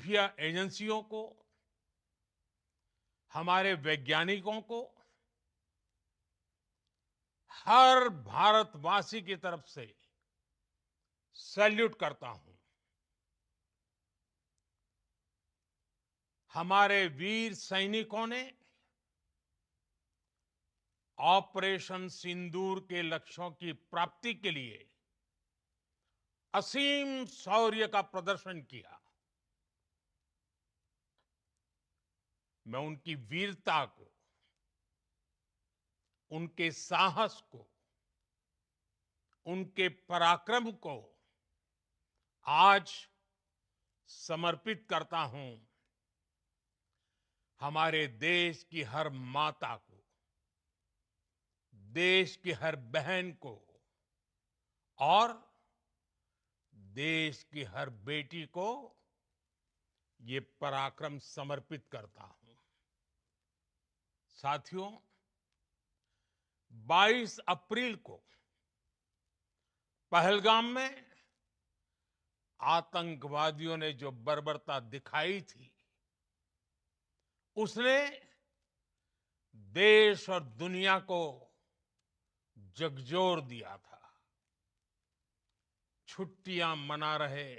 खुफिया एजेंसियों को, हमारे वैज्ञानिकों को, हर भारतवासी की तरफ से सैल्यूट करता हूं। हमारे वीर सैनिकों ने ऑपरेशन सिंदूर के लक्ष्यों की प्राप्ति के लिए असीम शौर्य का प्रदर्शन किया। मैं उनकी वीरता को, उनके साहस को, उनके पराक्रम को आज समर्पित करता हूं हमारे देश की हर माता को, देश की हर बहन को और देश की हर बेटी को ये पराक्रम समर्पित करता हूं। साथियों, 22 अप्रैल को पहलगाम में आतंकवादियों ने जो बर्बरता दिखाई थी, उसने देश और दुनिया को झकझोर दिया था। छुट्टियां मना रहे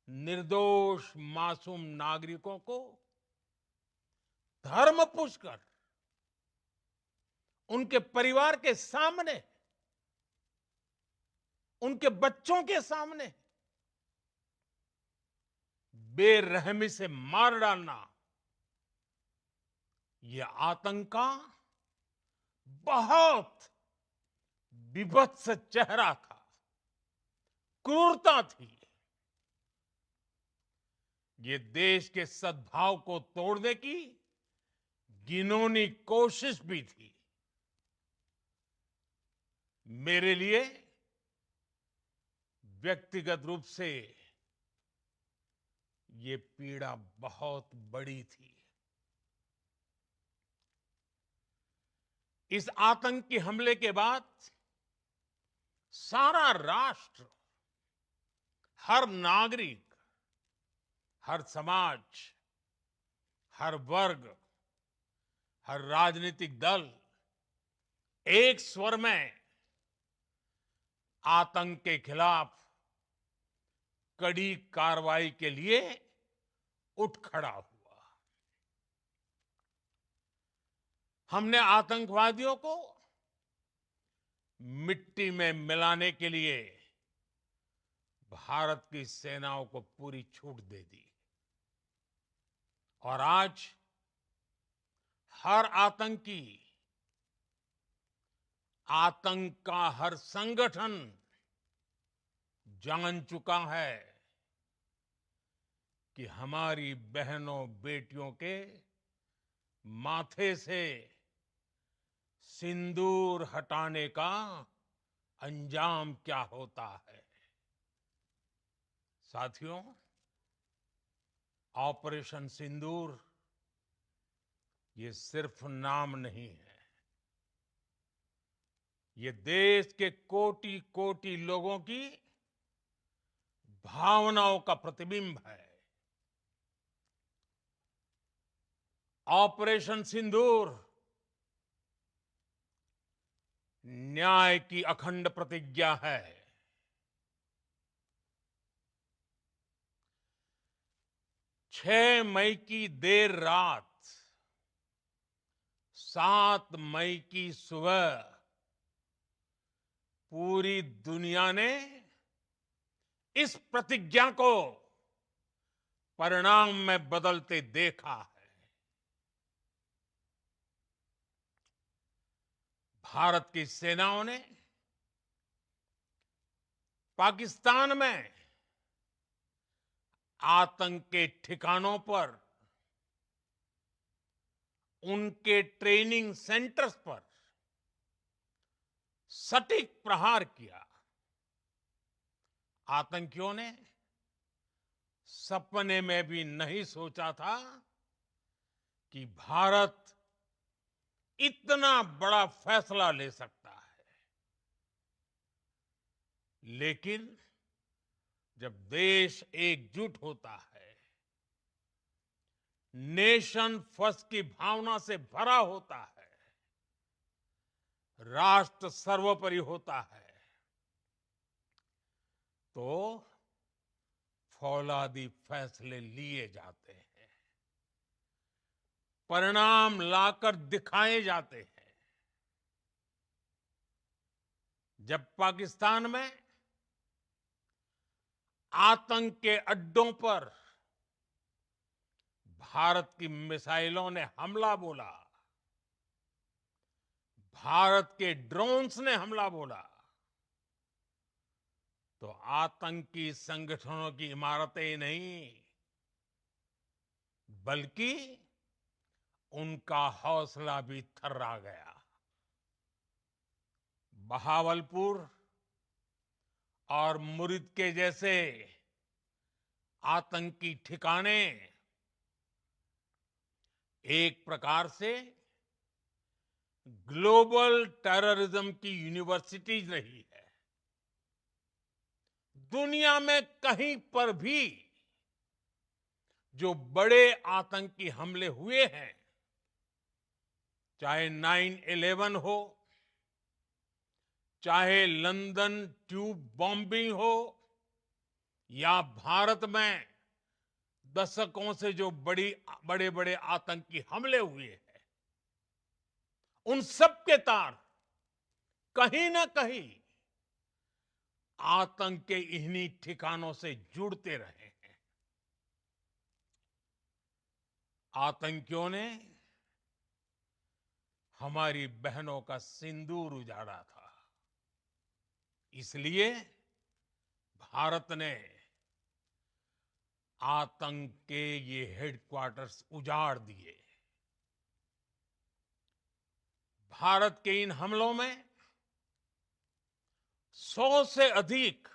निर्दोष मासूम नागरिकों को धर्म पूछकर उनके परिवार के सामने, उनके बच्चों के सामने बेरहमी से मार डालना, यह आतंक का बहुत विभत्स चेहरा था, क्रूरता थी। ये देश के सद्भाव को तोड़ने की घिनौनी कोशिश भी थी। मेरे लिए व्यक्तिगत रूप से ये पीड़ा बहुत बड़ी थी। इस आतंकी हमले के बाद सारा राष्ट्र, हर नागरिक, हर समाज, हर वर्ग, हर राजनीतिक दल एक स्वर में आतंक के खिलाफ कड़ी कार्रवाई के लिए उठ खड़ा हुआ। हमने आतंकवादियों को मिट्टी में मिलाने के लिए भारत की सेनाओं को पूरी छूट दे दी और आज हर आतंकी, आतंक का हर संगठन जान चुका है कि हमारी बहनों बेटियों के माथे से सिंदूर हटाने का अंजाम क्या होता है। साथियों, ऑपरेशन सिंदूर ये सिर्फ नाम नहीं है, ये देश के कोटि कोटि लोगों की भावनाओं का प्रतिबिंब है। ऑपरेशन सिंदूर न्याय की अखंड प्रतिज्ञा है। 6 मई की देर रात, 7 मई की सुबह पूरी दुनिया ने इस प्रतिज्ञा को परिणाम में बदलते देखा है। भारत की सेनाओं ने पाकिस्तान में आतंक के ठिकानों पर, उनके ट्रेनिंग सेंटर्स पर सटीक प्रहार किया। आतंकियों ने सपने में भी नहीं सोचा था कि भारत इतना बड़ा फैसला ले सकता है। लेकिन जब देश एकजुट होता है, नेशन फर्स्ट की भावना से भरा होता है, राष्ट्र सर्वोपरि होता है, तो फौलादी फैसले लिए जाते हैं, परिणाम लाकर दिखाए जाते हैं। जब पाकिस्तान में आतंक के अड्डों पर भारत की मिसाइलों ने हमला बोला, भारत के ड्रोन्स ने हमला बोला, तो आतंकी संगठनों की इमारतें ही नहीं, बल्कि उनका हौसला भी थर्रा गया। बहावलपुर और मुरिद के जैसे आतंकी ठिकाने एक प्रकार से ग्लोबल टेररिज्म की यूनिवर्सिटीज रही है। दुनिया में कहीं पर भी जो बड़े आतंकी हमले हुए हैं, चाहे 9/11 हो, चाहे लंदन ट्यूब बॉम्बिंग हो, या भारत में दशकों से जो बड़े बड़े आतंकी हमले हुए हैं, उन सब के तार कहीं ना कहीं आतंक के इन्हीं ठिकानों से जुड़ते रहे हैं। आतंकियों ने हमारी बहनों का सिंदूर उजाड़ा था, इसलिए भारत ने आतंक के ये हेडक्वार्टर्स उजाड़ दिए। भारत के इन हमलों में 100 से अधिक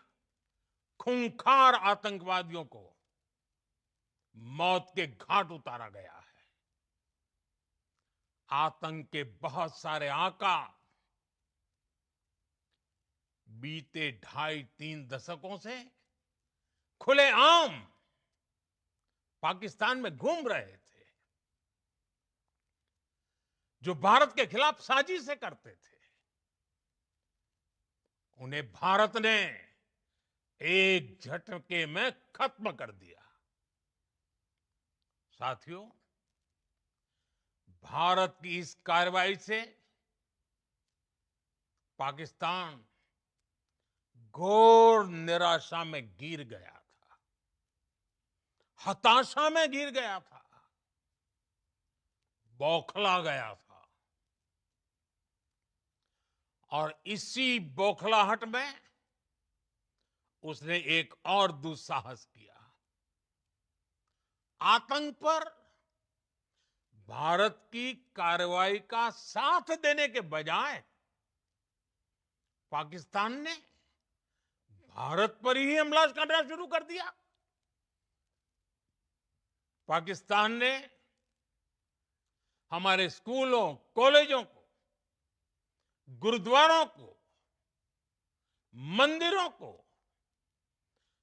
खूंखार आतंकवादियों को मौत के घाट उतारा गया है। आतंक के बहुत सारे आका बीते 2.5-3 दशकों से खुलेआम पाकिस्तान में घूम रहे थे, जो भारत के खिलाफ साजिशें करते थे। उन्हें भारत ने एक झटके में खत्म कर दिया। साथियों, भारत की इस कार्रवाई से पाकिस्तान घोर निराशा में गिर गया था, हताशा में गिर गया था, बौखला गया था। और इसी बौखलाहट में उसने एक और दुस्साहस किया। आतंक पर भारत की कार्रवाई का साथ देने के बजाय पाकिस्तान ने भारत पर ही हमला करना शुरू कर दिया। पाकिस्तान ने हमारे स्कूलों, कॉलेजों को, गुरुद्वारों को, मंदिरों को,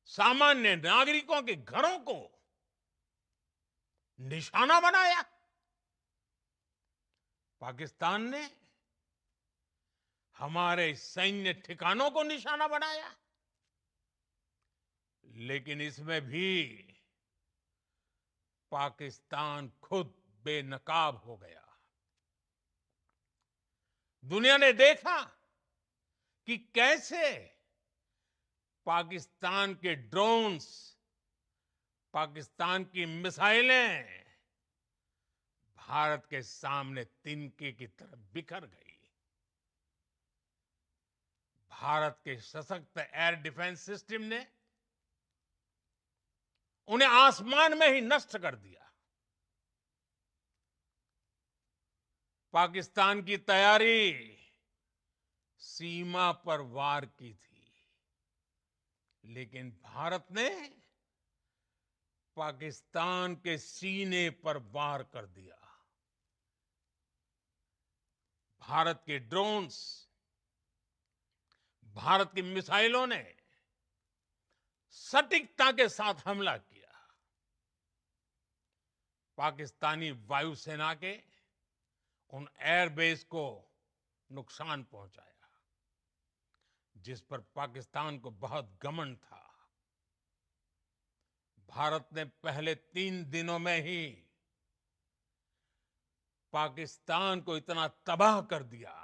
सामान्य नागरिकों के घरों को निशाना बनाया। पाकिस्तान ने हमारे सैन्य ठिकानों को निशाना बनाया। लेकिन इसमें भी पाकिस्तान खुद बेनकाब हो गया। दुनिया ने देखा कि कैसे पाकिस्तान के ड्रोन्स, पाकिस्तान की मिसाइलें भारत के सामने तिनके की तरह बिखर गई। भारत के सशक्त एयर डिफेंस सिस्टम ने उन्हें आसमान में ही नष्ट कर दिया। पाकिस्तान की तैयारी सीमा पर वार की थी, लेकिन भारत ने पाकिस्तान के सीने पर वार कर दिया। भारत के ड्रोन्स, भारत की मिसाइलों ने सटीकता के साथ हमला किया। पाकिस्तानी वायुसेना के उन एयरबेस को नुकसान पहुंचाया, जिस पर पाकिस्तान को बहुत घमंड था। भारत ने पहले 3 दिनों में ही पाकिस्तान को इतना तबाह कर दिया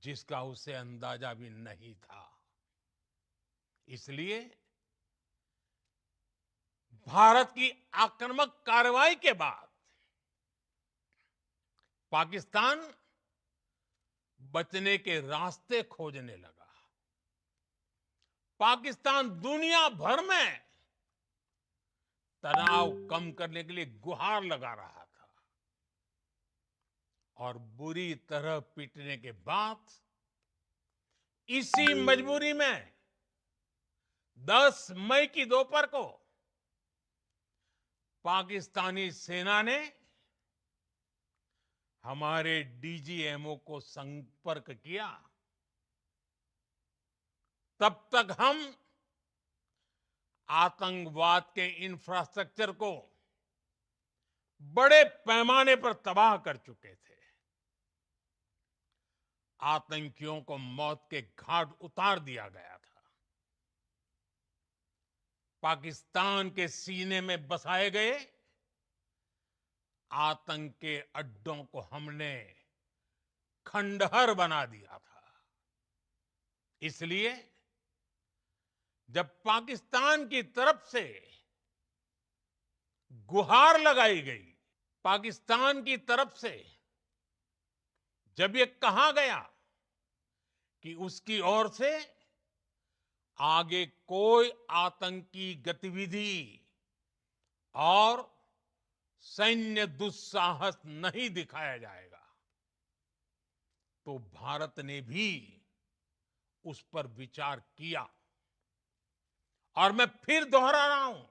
जिसका उसे अंदाजा भी नहीं था। इसलिए भारत की आक्रामक कार्रवाई के बाद पाकिस्तान बचने के रास्ते खोजने लगा। पाकिस्तान दुनिया भर में तनाव कम करने के लिए गुहार लगा रहा था और बुरी तरह पीटने के बाद इसी मजबूरी में 10 मई की दोपहर को पाकिस्तानी सेना ने हमारे डीजीएमओ को संपर्क किया। तब तक हम आतंकवाद के इंफ्रास्ट्रक्चर को बड़े पैमाने पर तबाह कर चुके थे। आतंकियों को मौत के घाट उतार दिया गया था। पाकिस्तान के सीने में बसाए गए आतंक के अड्डों को हमने खंडहर बना दिया था। इसलिए जब पाकिस्तान की तरफ से गुहार लगाई गई, पाकिस्तान की तरफ से जब ये कहा गया कि उसकी ओर से आगे कोई आतंकी गतिविधि और सैन्य दुस्साहस नहीं दिखाया जाएगा, तो भारत ने भी उस पर विचार किया। और मैं फिर दोहरा रहा हूं,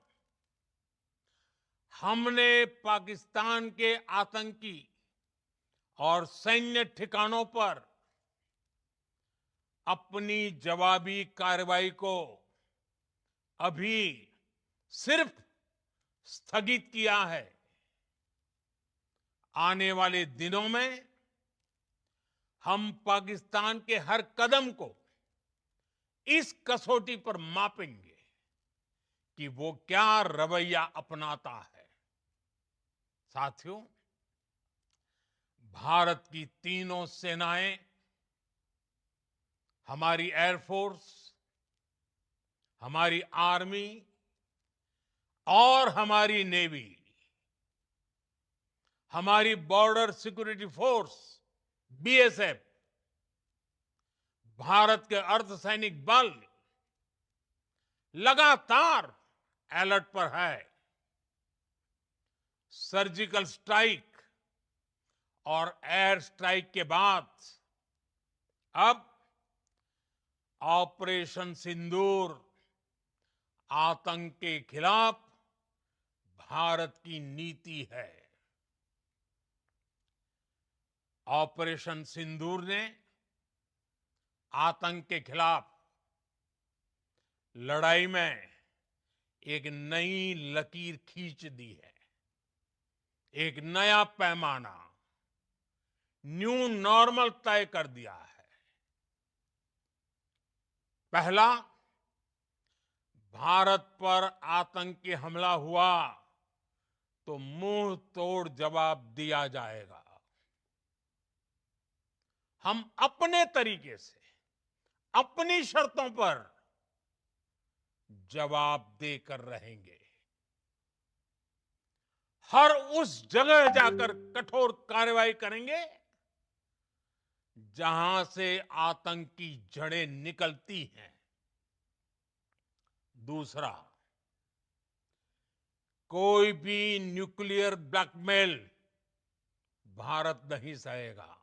हमने पाकिस्तान के आतंकी और सैन्य ठिकानों पर अपनी जवाबी कार्रवाई को अभी सिर्फ स्थगित किया है। आने वाले दिनों में हम पाकिस्तान के हर कदम को इस कसौटी पर मापेंगे कि वो क्या रवैया अपनाता है। साथियों, भारत की तीनों सेनाएं, हमारी एयरफोर्स, हमारी आर्मी और हमारी नेवी, हमारी border security force BSF, Bharat के अर्धसैनिक बल लगातार अलर्ट पर है। सर्जिकल स्ट्राइक और एयर स्ट्राइक के बाद अब ऑपरेशन सिंदूर आतंक के खिलाफ भारत की नीति है। ऑपरेशन सिंदूर ने आतंक के खिलाफ लड़ाई में एक नई लकीर खींच दी है। एक नया पैमाना, न्यू नॉर्मल तय कर दिया है। पहला, भारत पर आतंकी हमला हुआ तो मुंह तोड़ जवाब दिया जाएगा। हम अपने तरीके से, अपनी शर्तों पर जवाब देकर रहेंगे। हर उस जगह जाकर कठोर कार्रवाई करेंगे जहां से आतंक की जड़ें निकलती हैं। दूसरा, कोई भी न्यूक्लियर ब्लैकमेल भारत नहीं सहेगा।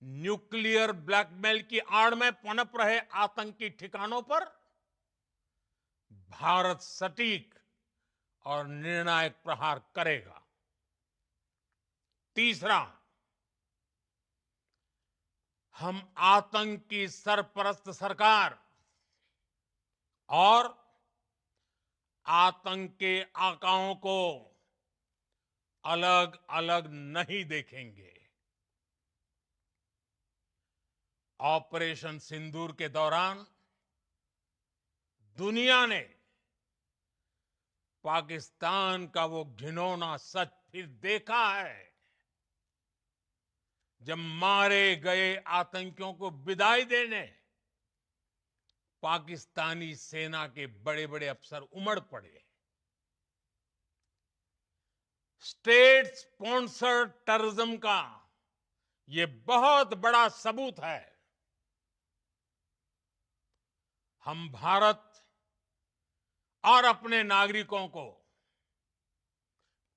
न्यूक्लियर ब्लैकमेल की आड़ में पनप रहे आतंकी ठिकानों पर भारत सटीक और निर्णायक प्रहार करेगा। तीसरा, हम आतंक की सरपरस्त सरकार और आतंक के आकाओं को अलग अलग नहीं देखेंगे। ऑपरेशन सिंदूर के दौरान दुनिया ने पाकिस्तान का वो घिनौना सच फिर देखा है, जब मारे गए आतंकियों को विदाई देने पाकिस्तानी सेना के बड़े बड़े अफसर उमड़ पड़े। स्टेट स्पॉन्सर्ड टेररिज्म का ये बहुत बड़ा सबूत है। हम भारत और अपने नागरिकों को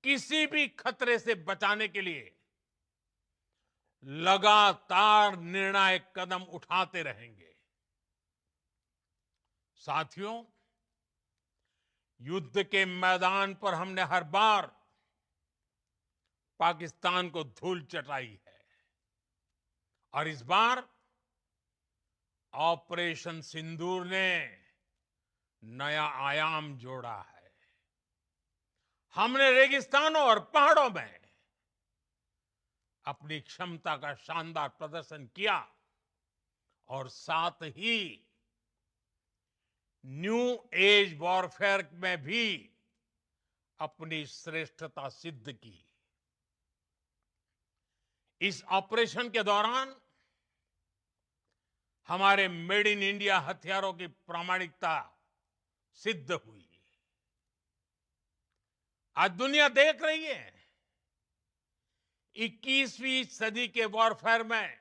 किसी भी खतरे से बचाने के लिए लगातार निर्णायक कदम उठाते रहेंगे। साथियों, युद्ध के मैदान पर हमने हर बार पाकिस्तान को धूल चटाई है और इस बार ऑपरेशन सिंदूर ने नया आयाम जोड़ा है। हमने रेगिस्तानों और पहाड़ों में अपनी क्षमता का शानदार प्रदर्शन किया और साथ ही न्यू एज वॉरफेयर में भी अपनी श्रेष्ठता सिद्ध की। इस ऑपरेशन के दौरान हमारे मेड इन इंडिया हथियारों की प्रामाणिकता सिद्ध हुई। आज दुनिया देख रही है 21वीं सदी के वॉरफेयर में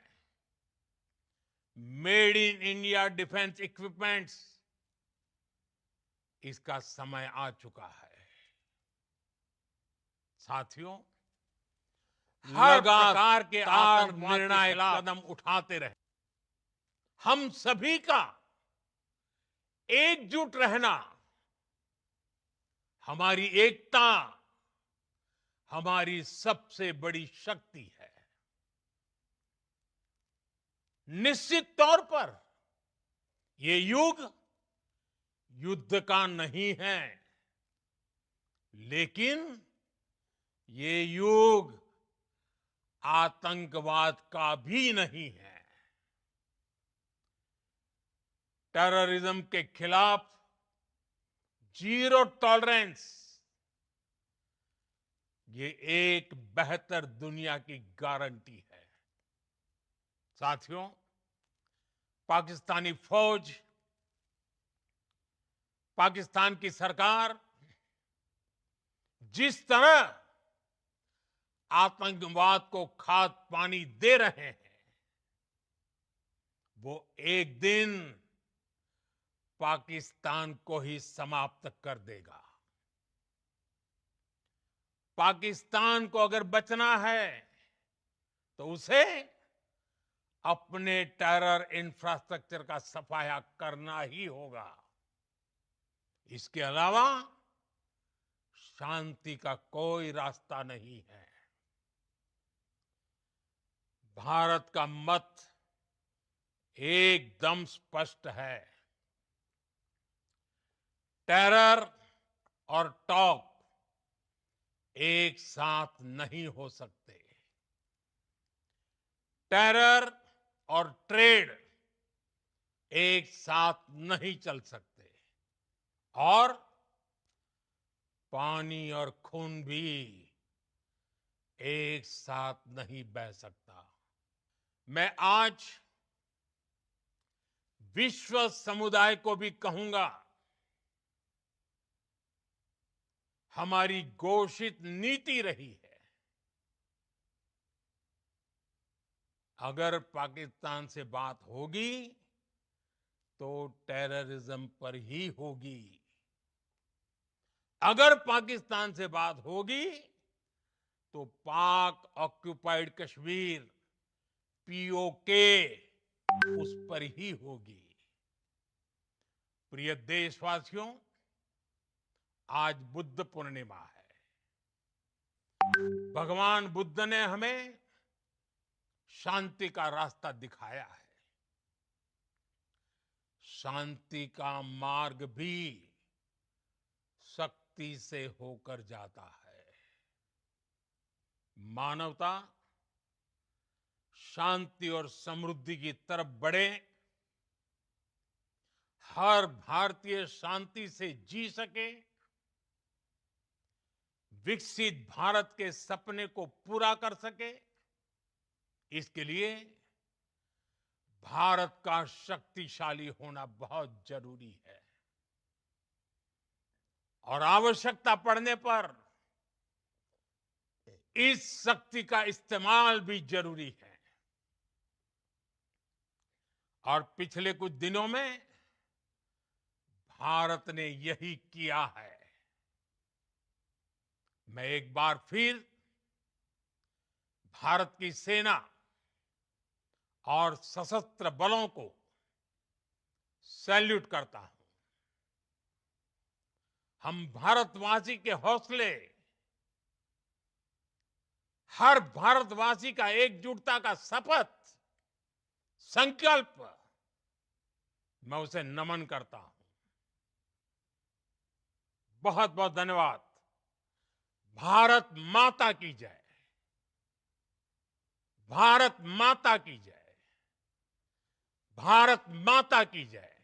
made in India defence equipments, इसका समय आ चुका है। साथियों, हर प्रकार के निर्णायक कदम उठाते रहे। हम सभी का एकजुट रहना, हमारी एकता हमारी सबसे बड़ी शक्ति है। निश्चित तौर पर ये युग युद्ध का नहीं है, लेकिन ये युग आतंकवाद का भी नहीं है। टेररिज्म के खिलाफ जीरो टॉलरेंस, ये एक बेहतर दुनिया की गारंटी है। साथियों, पाकिस्तानी फौज, पाकिस्तान की सरकार जिस तरह आतंकवाद को खाद पानी दे रहे हैं, वो एक दिन पाकिस्तान को ही समाप्त कर देगा। पाकिस्तान को अगर बचना है तो उसे अपने टेरर इंफ्रास्ट्रक्चर का सफाया करना ही होगा। इसके अलावा शांति का कोई रास्ता नहीं है। भारत का मत एकदम स्पष्ट है। टेरर और टॉक एक साथ नहीं हो सकते। टेरर और ट्रेड एक साथ नहीं चल सकते और पानी और खून भी एक साथ नहीं बह सकता। मैं आज विश्व समुदाय को भी कहूंगा, हमारी घोषित नीति रही है, अगर पाकिस्तान से बात होगी तो टेररिज्म पर ही होगी। अगर पाकिस्तान से बात होगी तो पाक ऑक्युपाइड कश्मीर, पीओके, उस पर ही होगी। प्रिय देशवासियों, आज बुद्ध पूर्णिमा है। भगवान बुद्ध ने हमें शांति का रास्ता दिखाया है। शांति का मार्ग भी सख्ती से होकर जाता है। मानवता शांति और समृद्धि की तरफ बढ़े, हर भारतीय शांति से जी सके, विकसित भारत के सपने को पूरा कर सके, इसके लिए भारत का शक्तिशाली होना बहुत जरूरी है। और आवश्यकता पड़ने पर इस शक्ति का इस्तेमाल भी जरूरी है। और पिछले कुछ दिनों में भारत ने यही किया है। मैं एक बार फिर भारत की सेना और सशस्त्र बलों को सैल्यूट करता हूं। हम भारतवासी के हौसले, हर भारतवासी का एकजुटता का शपथ, संकल्प, मैं उसे नमन करता हूं। बहुत बहुत धन्यवाद। भारत माता की जय। भारत माता की जय। भारत माता की जय।